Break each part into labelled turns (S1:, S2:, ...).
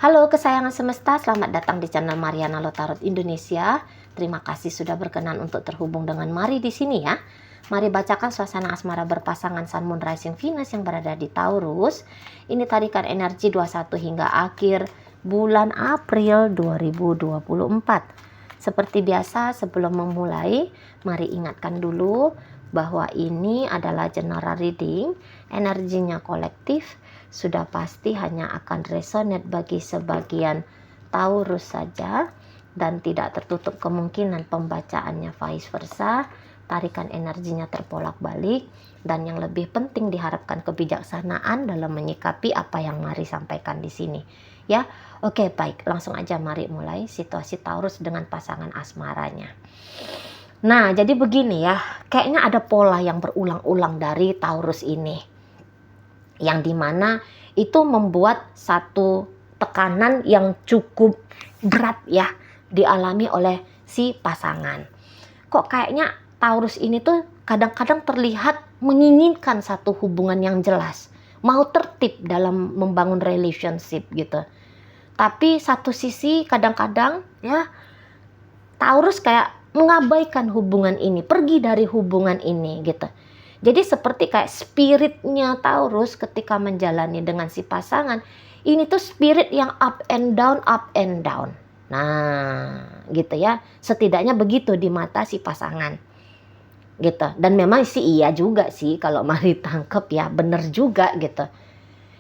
S1: Halo kesayangan semesta, selamat datang di channel Mariana Lotarot Indonesia. Terima kasih sudah berkenan untuk terhubung dengan Mari di sini ya. Mari bacakan suasana asmara berpasangan Sun Moon Rising Venus yang berada di Taurus. Ini tarikan energi 21 hingga akhir bulan April 2024. Seperti biasa sebelum memulai, mari ingatkan dulu bahwa ini adalah general reading, energinya kolektif, sudah pasti hanya akan resonate bagi sebagian Taurus saja dan tidak tertutup kemungkinan pembacaannya vice versa. Tarikan energinya terbolak balik dan yang lebih penting diharapkan kebijaksanaan dalam menyikapi apa yang Mari sampaikan di sini ya. Oke, baik, langsung aja mari mulai situasi Taurus dengan pasangan asmaranya. Nah, jadi begini ya, kayaknya ada pola yang berulang-ulang dari Taurus ini, yang dimana itu membuat satu tekanan yang cukup berat ya dialami oleh si pasangan. Kok kayaknya Taurus ini tuh kadang-kadang terlihat menginginkan satu hubungan yang jelas, mau tertib dalam membangun relationship gitu. Tapi satu sisi kadang-kadang ya Taurus kayak mengabaikan hubungan ini, pergi dari hubungan ini gitu. Jadi seperti kayak spiritnya Taurus ketika menjalani dengan si pasangan, ini tuh spirit yang up and down, up and down. Nah, gitu ya. Setidaknya begitu di mata si pasangan. Gitu. Dan memang sih iya juga sih kalau Mari tangkep ya, bener juga gitu.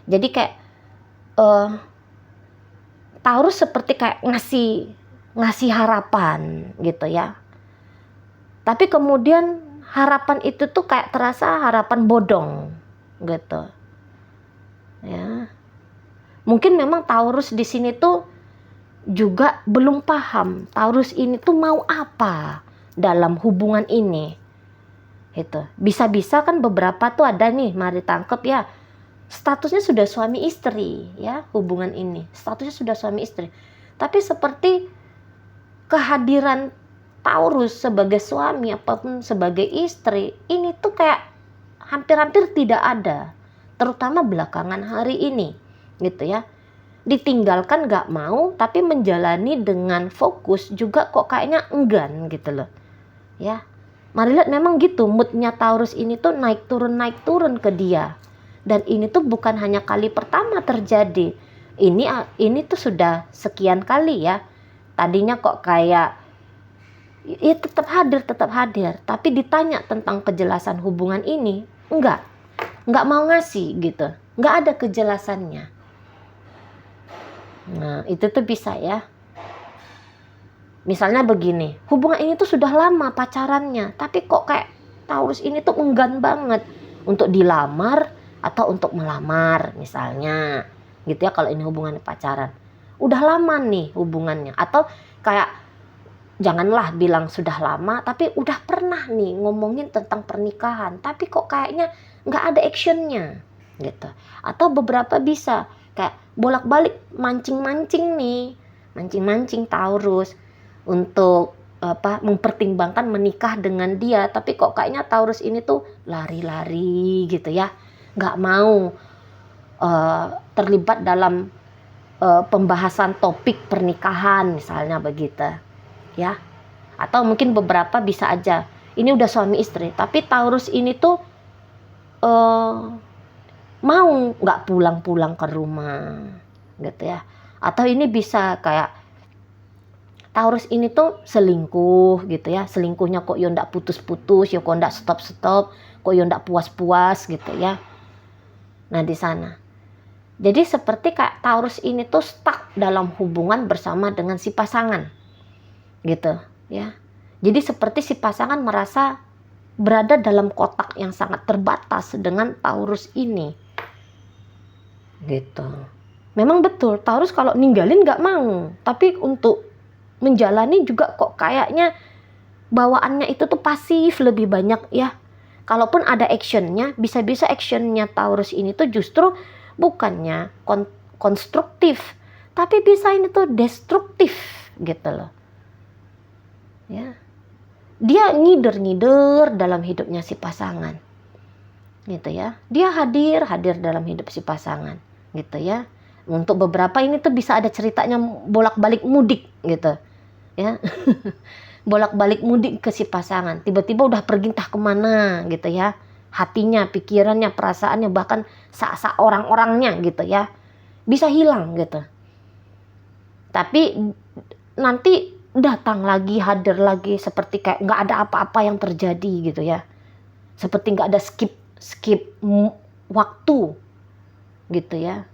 S1: Jadi kayak Taurus seperti kayak ngasih harapan gitu ya. Tapi kemudian harapan itu tuh kayak terasa harapan bodong gitu. Ya. Mungkin memang Taurus di sini tuh juga belum paham Taurus ini tuh mau apa dalam hubungan ini. Itu. Bisa-bisa kan beberapa tuh ada nih, Mari tangkep ya. Statusnya sudah suami istri ya, hubungan ini. Statusnya sudah suami istri. Tapi seperti kehadiran Taurus sebagai suami apapun sebagai istri ini tuh kayak hampir-hampir tidak ada, terutama belakangan hari ini gitu ya. Ditinggalkan gak mau, tapi menjalani dengan fokus juga kok kayaknya enggan gitu loh ya. Mari lihat memang gitu moodnya Taurus ini tuh naik turun ke dia, dan ini tuh bukan hanya kali pertama terjadi, ini tuh sudah sekian kali ya. Tadinya kok kayak ya tetap hadir, tapi ditanya tentang kejelasan hubungan ini, enggak mau ngasih gitu, enggak ada kejelasannya. Nah itu tuh bisa ya, misalnya begini, hubungan ini tuh sudah lama pacarannya, tapi kok kayak Taurus ini tuh enggan banget untuk dilamar atau untuk melamar misalnya gitu ya. Kalau ini hubungan pacaran udah lama nih hubungannya, atau kayak janganlah bilang sudah lama, tapi udah pernah nih ngomongin tentang pernikahan, tapi kok kayaknya nggak ada actionnya gitu. Atau beberapa bisa kayak bolak-balik mancing-mancing Taurus untuk mempertimbangkan menikah dengan dia, tapi kok kayaknya Taurus ini tuh lari-lari gitu ya, nggak mau terlibat dalam pembahasan topik pernikahan misalnya begitu ya. Atau mungkin beberapa bisa aja ini udah suami istri, tapi Taurus ini tuh mau nggak pulang-pulang ke rumah gitu ya. Atau ini bisa kayak Taurus ini tuh selingkuh gitu ya, selingkuhnya kok yo ndak putus-putus, yo kok ndak stop-stop, kok yo ndak puas-puas gitu ya. Nah di sana jadi seperti kayak Taurus ini tuh stuck dalam hubungan bersama dengan si pasangan gitu ya. Jadi seperti si pasangan merasa berada dalam kotak yang sangat terbatas dengan Taurus ini gitu. Memang betul Taurus kalau ninggalin gak mau, tapi untuk menjalani juga kok kayaknya bawaannya itu tuh pasif lebih banyak ya. Kalaupun ada actionnya, bisa-bisa actionnya Taurus ini tuh justru bukannya konstruktif, tapi bisa ini tuh destruktif gitu loh ya. Dia ngider dalam hidupnya si pasangan gitu ya. Dia hadir dalam hidup si pasangan gitu ya. Untuk beberapa ini tuh bisa ada ceritanya bolak-balik mudik gitu ya. Bolak-balik mudik ke si pasangan, tiba-tiba udah pergi entah kemana gitu ya, hatinya, pikirannya, perasaannya, bahkan sak-sak orang-orangnya gitu ya, bisa hilang gitu. Tapi nanti datang lagi, hadir lagi, seperti kayak nggak ada apa-apa yang terjadi gitu ya, seperti nggak ada skip waktu gitu ya,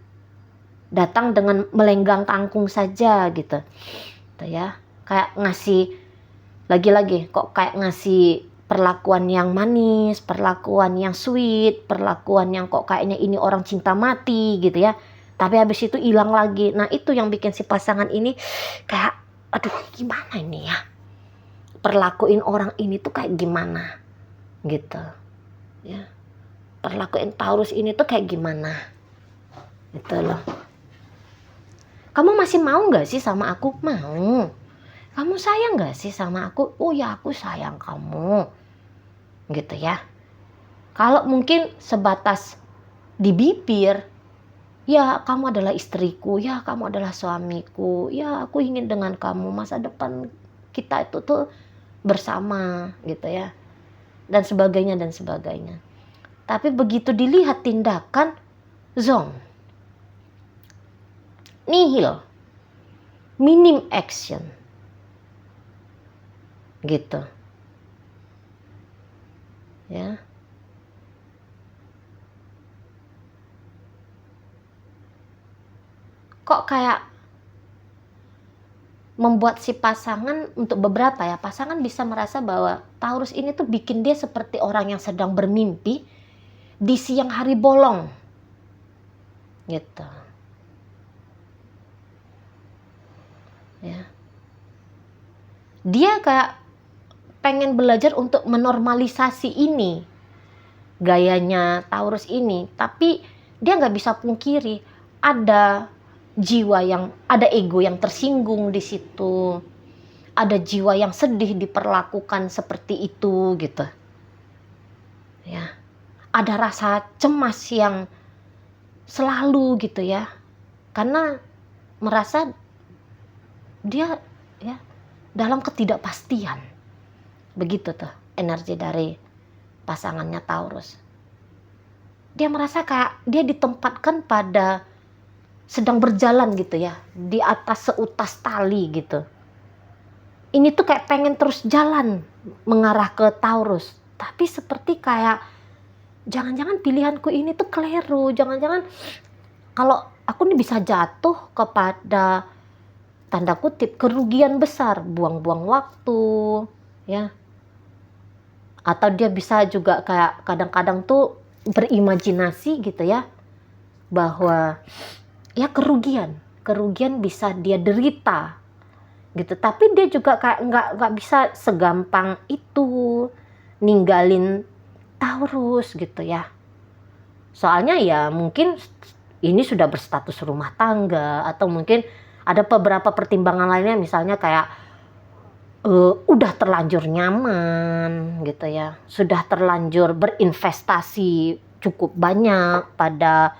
S1: datang dengan melenggang kangkung saja gitu ya, kayak ngasih lagi-lagi kok kayak ngasih perlakuan yang manis, perlakuan yang sweet, perlakuan yang kok kayaknya ini orang cinta mati gitu ya, tapi habis itu hilang lagi. Nah itu yang bikin si pasangan ini kayak aduh gimana ini ya, perlakuin orang ini tuh kayak gimana gitu ya, perlakuin Taurus ini tuh kayak gimana gitu loh. Kamu masih mau gak sih sama aku? Mau. Kamu sayang gak sih sama aku? Oh ya aku sayang kamu gitu ya. Kalau mungkin sebatas di bibir, ya kamu adalah istriku, ya kamu adalah suamiku, ya aku ingin dengan kamu masa depan kita itu tuh bersama gitu ya, dan sebagainya dan sebagainya. Tapi begitu dilihat tindakan, zong, nihil, minim action gitu ya. Kok kayak membuat si pasangan, untuk beberapa ya, pasangan bisa merasa bahwa Taurus ini tuh bikin dia seperti orang yang sedang bermimpi di siang hari bolong gitu ya. Dia kayak pengen belajar untuk menormalisasi ini, gayanya Taurus ini, tapi dia nggak bisa pungkiri ada jiwa yang, ada ego yang tersinggung di situ, ada jiwa yang sedih diperlakukan seperti itu gitu ya, ada rasa cemas yang selalu gitu ya, karena merasa dia ya dalam ketidakpastian. Begitu tuh energi dari pasangannya Taurus. Dia merasa kayak dia ditempatkan pada sedang berjalan gitu ya, di atas seutas tali gitu. Ini tuh kayak pengen terus jalan mengarah ke Taurus, tapi seperti kayak jangan-jangan pilihanku ini tuh keliru, jangan-jangan kalau aku nih bisa jatuh kepada tanda kutip kerugian besar, buang-buang waktu ya. Atau dia bisa juga kayak kadang-kadang tuh berimajinasi gitu ya, bahwa ya kerugian bisa dia derita gitu, tapi dia juga kayak nggak bisa segampang itu ninggalin Taurus gitu ya. Soalnya ya mungkin ini sudah berstatus rumah tangga, atau mungkin ada beberapa pertimbangan lainnya, misalnya kayak udah terlanjur nyaman gitu ya, sudah terlanjur berinvestasi cukup banyak pada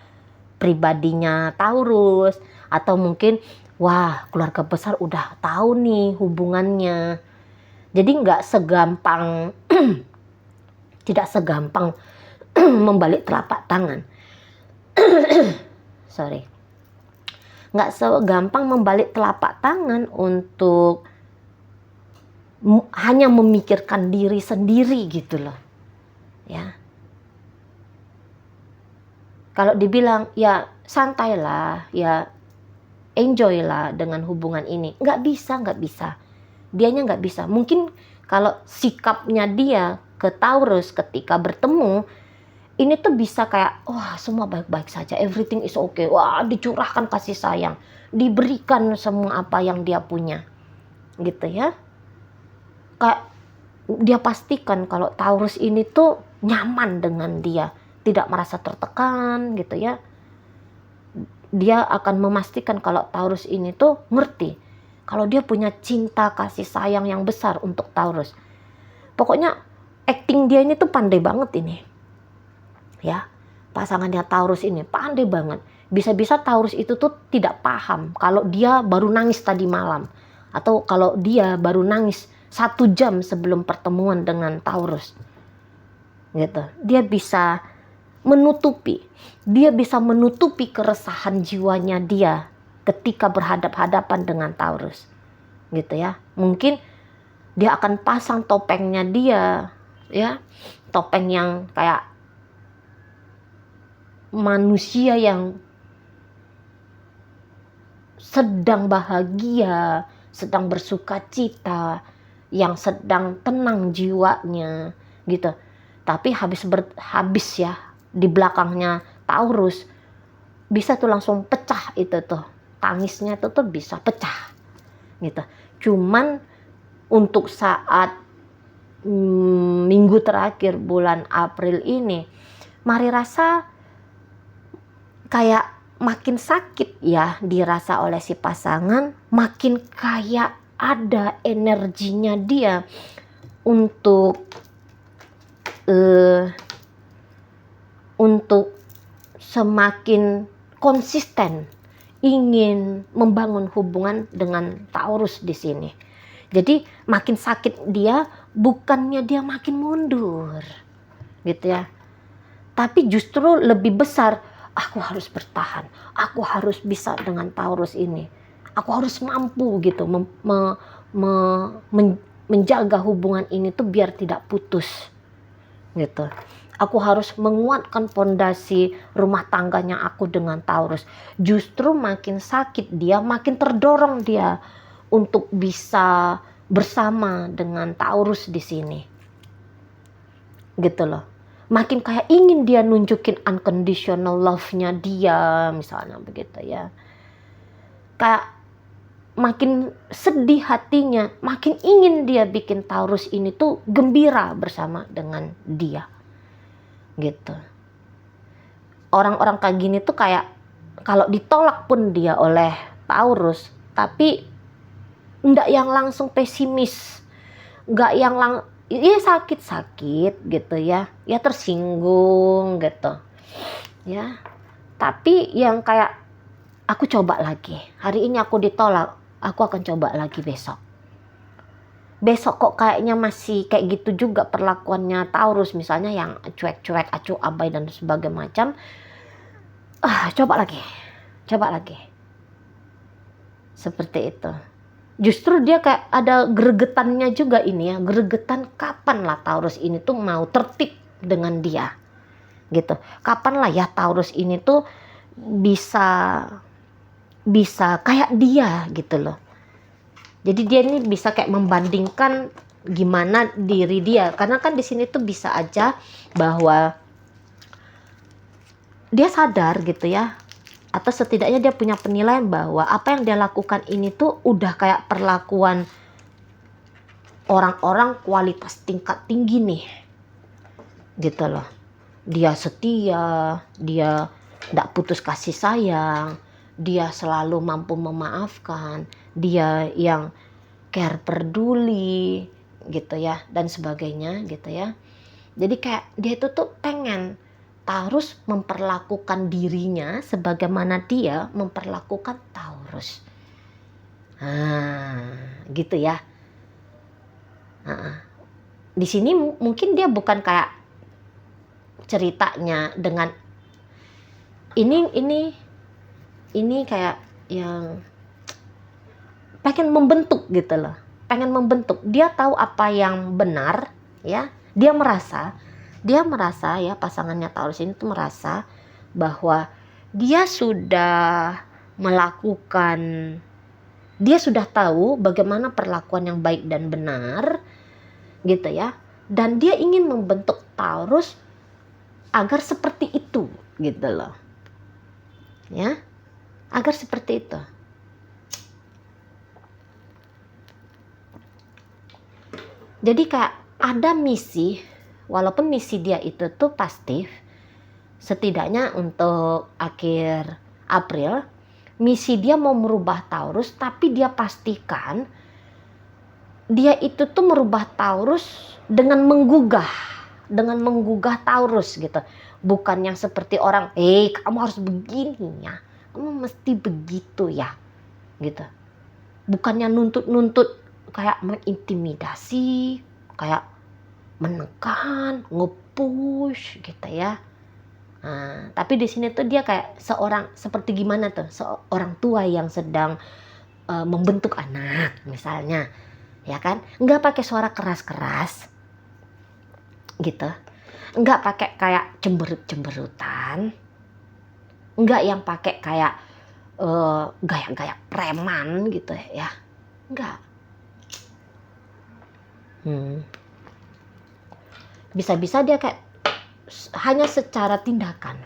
S1: pribadinya Taurus, atau mungkin wah keluarga besar udah tahu nih hubungannya, jadi nggak segampang tidak segampang membalik telapak tangan nggak segampang membalik telapak tangan untuk hanya memikirkan diri sendiri gitu loh ya. Kalau dibilang ya santailah, ya enjoy lah dengan hubungan ini, nggak bisa. Dianya nggak bisa. Mungkin kalau sikapnya dia ke Taurus ketika bertemu, ini tuh bisa kayak, wah semua baik-baik saja, everything is okay. Wah dicurahkan kasih sayang, diberikan semua apa yang dia punya gitu ya. Kayak dia pastikan kalau Taurus ini tuh nyaman dengan dia, tidak merasa tertekan gitu ya. Dia akan memastikan kalau Taurus ini tuh ngerti kalau dia punya cinta kasih sayang yang besar untuk Taurus. Pokoknya acting dia ini tuh pandai banget ini ya, pasangannya Taurus ini pandai banget. Bisa-bisa Taurus itu tuh tidak paham kalau dia baru nangis tadi malam, atau kalau dia baru nangis 1 jam sebelum pertemuan dengan Taurus, gitu. Dia bisa menutupi keresahan jiwanya dia ketika berhadap-hadapan dengan Taurus, gitu ya. Mungkin dia akan pasang topengnya dia, ya, topeng yang kayak manusia yang sedang bahagia, sedang bersuka cita, yang sedang tenang jiwanya, gitu. Tapi habis ya di belakangnya Taurus bisa tuh langsung pecah itu tuh, tangisnya itu tuh bisa pecah, gitu. Cuman untuk saat minggu terakhir bulan April ini, Mari rasa kayak makin sakit ya dirasa oleh si pasangan, makin kayak ada energinya dia untuk semakin konsisten ingin membangun hubungan dengan Taurus di sini. Jadi makin sakit dia, bukannya dia makin mundur, gitu ya. Tapi justru lebih besar, aku harus bertahan, aku harus bisa dengan Taurus ini, aku harus mampu gitu menjaga hubungan ini tuh biar tidak putus, gitu. Aku harus menguatkan fondasi rumah tangganya aku dengan Taurus. Justru makin sakit dia, makin terdorong dia untuk bisa bersama dengan Taurus di sini, gitu loh. Makin kayak ingin dia nunjukin unconditional love-nya dia, misalnya begitu ya. Kayak makin sedih hatinya, makin ingin dia bikin Taurus ini tuh gembira bersama dengan dia, gitu. Orang-orang kayak gini tuh kayak kalau ditolak pun dia oleh Taurus, tapi nggak yang langsung pesimis, nggak yang sakit-sakit gitu ya tersinggung gitu ya, tapi yang kayak aku coba lagi, hari ini aku ditolak, aku akan coba lagi besok kok kayaknya masih kayak gitu juga perlakuannya Taurus, misalnya yang cuek-cuek, acuh abai dan sebagainya macam. Coba lagi seperti itu. Justru dia kayak ada gregetannya juga ini ya, gregetan kapan lah Taurus ini tuh mau tertib dengan dia, gitu. Kapan lah ya Taurus ini tuh bisa kayak dia, gitu loh. Jadi dia ini bisa kayak membandingkan gimana diri dia, karena kan di sini tuh bisa aja bahwa dia sadar gitu ya, atau setidaknya dia punya penilaian bahwa apa yang dia lakukan ini tuh udah kayak perlakuan orang-orang kualitas tingkat tinggi nih, gitu loh. Dia setia, dia gak putus kasih sayang, dia selalu mampu memaafkan, dia yang care, peduli, gitu ya, dan sebagainya gitu ya. Jadi kayak dia itu tuh pengen Taurus memperlakukan dirinya sebagaimana dia memperlakukan Taurus. Gitu ya. Di sini mungkin dia bukan kayak ceritanya dengan ini kayak yang pengen membentuk gitu loh. Pengen membentuk. Dia tahu apa yang benar ya. Dia merasa ya, pasangannya Taurus ini tuh merasa bahwa dia sudah tahu bagaimana perlakuan yang baik dan benar, gitu ya, dan dia ingin membentuk Taurus agar seperti itu, gitu loh ya, agar seperti itu. Jadi kayak ada misi, walaupun misi dia itu tuh pasif, setidaknya untuk akhir April, misi dia mau merubah Taurus, tapi dia pastikan dia itu tuh merubah Taurus dengan menggugah Taurus gitu. Bukan yang seperti orang, kamu harus begini ya, kamu mesti begitu ya, gitu. Bukannya nuntut-nuntut kayak mengintimidasi, kayak menekan, nge-push gitu ya. Nah, tapi di sini tuh dia kayak seperti gimana tuh, seorang tua yang sedang membentuk anak misalnya, ya kan? Nggak pakai suara keras-keras, gitu. Nggak pakai kayak cemberut-cemberutan, nggak yang pakai kayak gaya-gaya preman gitu ya, nggak. Bisa-bisa dia kayak hanya secara tindakan.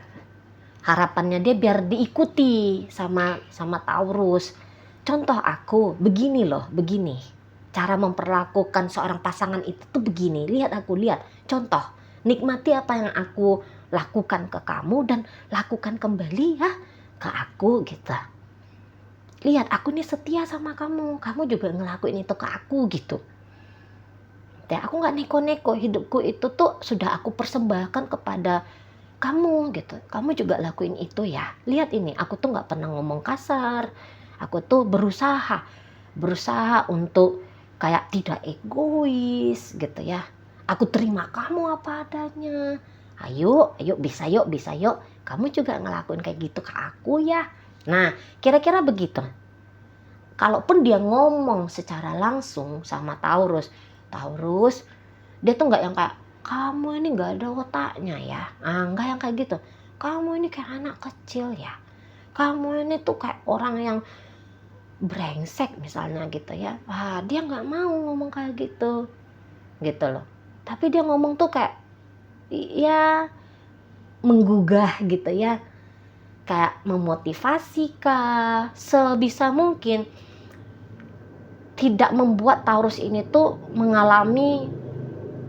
S1: Harapannya dia biar diikuti sama Taurus. Contoh aku, begini loh, begini. Cara memperlakukan seorang pasangan itu tuh begini. Lihat aku, lihat. Contoh, nikmati apa yang aku lakukan ke kamu dan lakukan kembali ya ke aku gitu. Lihat, aku nih setia sama kamu. Kamu juga ngelakuin itu ke aku gitu. Ya, aku nggak neko-neko, hidupku itu tuh sudah aku persembahkan kepada kamu gitu. Kamu juga lakuin itu ya. Lihat ini, aku tuh nggak pernah ngomong kasar. Aku tuh berusaha untuk kayak tidak egois gitu ya. Aku terima kamu apa adanya. Ayo bisa yuk. Kamu juga ngelakuin kayak gitu ke aku ya. Nah, kira-kira begitu. Kalaupun dia ngomong secara langsung sama Taurus, dia tuh nggak yang kayak, kamu ini nggak ada otaknya ya, nggak yang kayak gitu. Kamu ini kayak anak kecil ya. Kamu ini tuh kayak orang yang brengsek misalnya gitu ya. Dia nggak mau ngomong kayak gitu loh. Tapi dia ngomong tuh kayak ya menggugah gitu ya, kayak memotivasi kah, sebisa mungkin tidak membuat Taurus ini tuh mengalami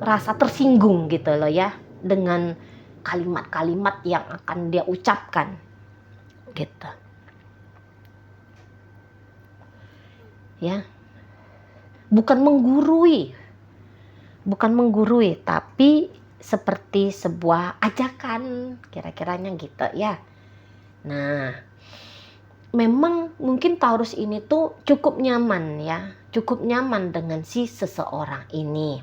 S1: rasa tersinggung gitu loh ya, dengan kalimat-kalimat yang akan dia ucapkan gitu ya. Bukan menggurui tapi seperti sebuah ajakan, kira-kiranya gitu ya. Nah, memang mungkin Taurus ini tuh cukup nyaman dengan si seseorang ini,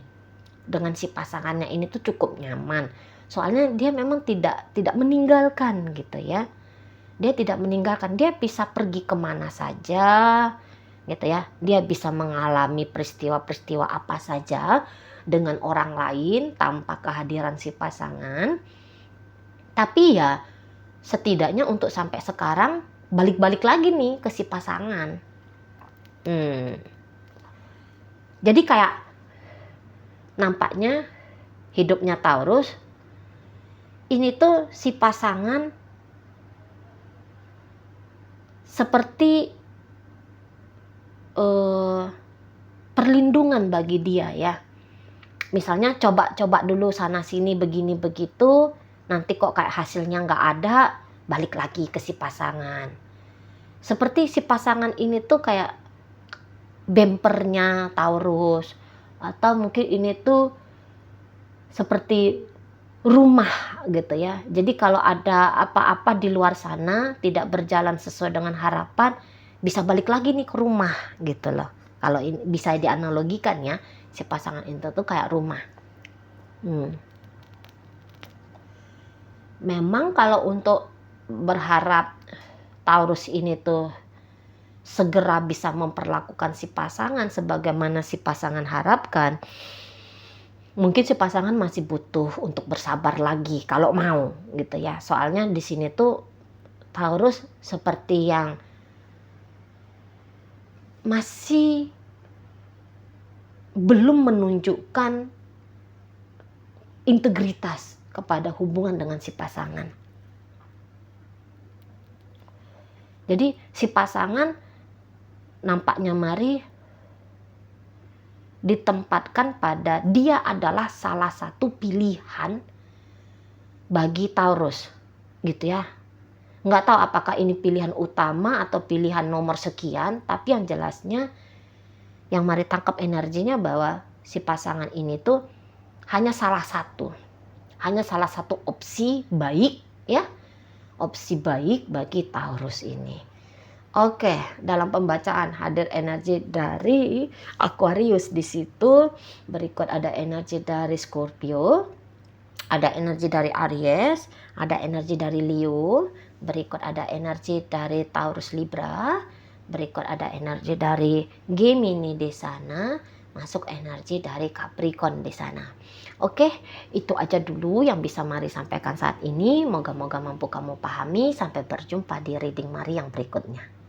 S1: dengan si pasangannya ini tuh cukup nyaman. Soalnya dia memang tidak meninggalkan gitu ya. Dia tidak meninggalkan, dia bisa pergi kemana saja gitu ya. Dia bisa mengalami peristiwa-peristiwa apa saja dengan orang lain tanpa kehadiran si pasangan. Tapi ya setidaknya untuk sampai sekarang balik-balik lagi nih ke si pasangan. Jadi kayak nampaknya hidupnya Taurus ini tuh si pasangan seperti perlindungan bagi dia ya. Misalnya coba dulu sana sini begini begitu, nanti kok kayak hasilnya nggak ada, balik lagi ke si pasangan. Seperti si pasangan ini tuh kayak bempernya Taurus, atau mungkin ini tuh seperti rumah gitu ya. Jadi kalau ada apa-apa di luar sana tidak berjalan sesuai dengan harapan, bisa balik lagi nih ke rumah gitu loh. Kalau ini bisa dianalogikan ya, si pasangan itu tuh kayak rumah. Memang kalau untuk berharap Taurus ini tuh segera bisa memperlakukan si pasangan sebagaimana si pasangan harapkan, mungkin si pasangan masih butuh untuk bersabar lagi kalau mau gitu ya. Soalnya di sini tuh Taurus seperti yang masih belum menunjukkan integritas kepada hubungan dengan si pasangan. Jadi si pasangan nampaknya mari ditempatkan pada dia adalah salah satu pilihan bagi Taurus gitu ya. Nggak tahu apakah ini pilihan utama atau pilihan nomor sekian, tapi yang jelasnya yang mari tangkap energinya bahwa si pasangan ini tuh hanya salah satu hanya salah satu opsi baik ya. Opsi baik bagi Taurus ini. Oke, dalam pembacaan hadir energi dari Aquarius di situ. Berikut ada energi dari Scorpio, ada energi dari Aries, ada energi dari Leo, berikut ada energi dari Taurus Libra, berikut ada energi dari Gemini di sana, masuk energi dari Capricorn di sana. Oke, itu aja dulu yang bisa Mari sampaikan saat ini. Moga-moga mampu kamu pahami. Sampai berjumpa di reading Mari yang berikutnya.